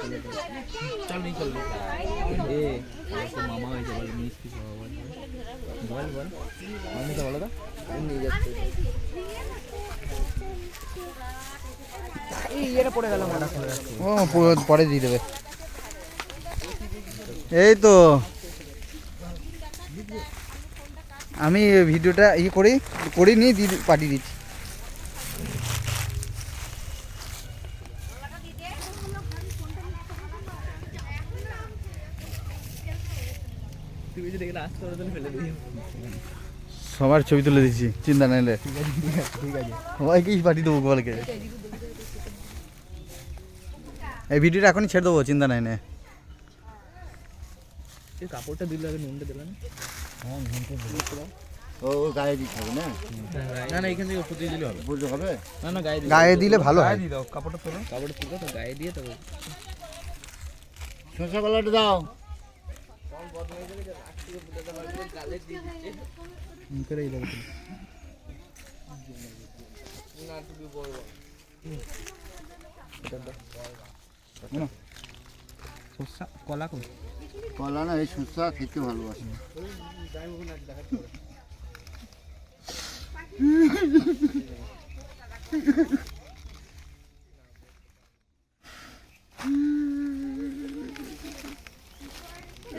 চল নি চল এ তো মামা হয়েছে বল মিষ্টি খাওয়া বল বল আমি তো বলো তো নিয়ে যাচ্ছে এই এটা পড়ে গেল মাথা খুলে রাখছি ও পরে দিয়ে দেবে এই তো আমি ভিডিওটা করি নিয়ে পাঠিয়ে দিচ্ছি সবার ছবি তুলে দিচ্ছি চিন্তা নাইলে সবাইকে পাঠিয়ে দেবো বলকে এই ভিডিওটা এখনই ছেড়ে দেবো চিন্তা নাই না কাপড়টা দিলে আগে নুনটা দিলাম ও গায়ে দিতে হবে না না না এখান থেকে উপর দিয়ে দিলে হবে বুঝতে হবে না না গায়ে দিলে ভালো হয় দিয়ে দাও কাপড়টা তুলো তো গায়ে দিয়ে তবে শসা কলাটা দাও কলা কলা না এই শসা খেতে ভালোবাসে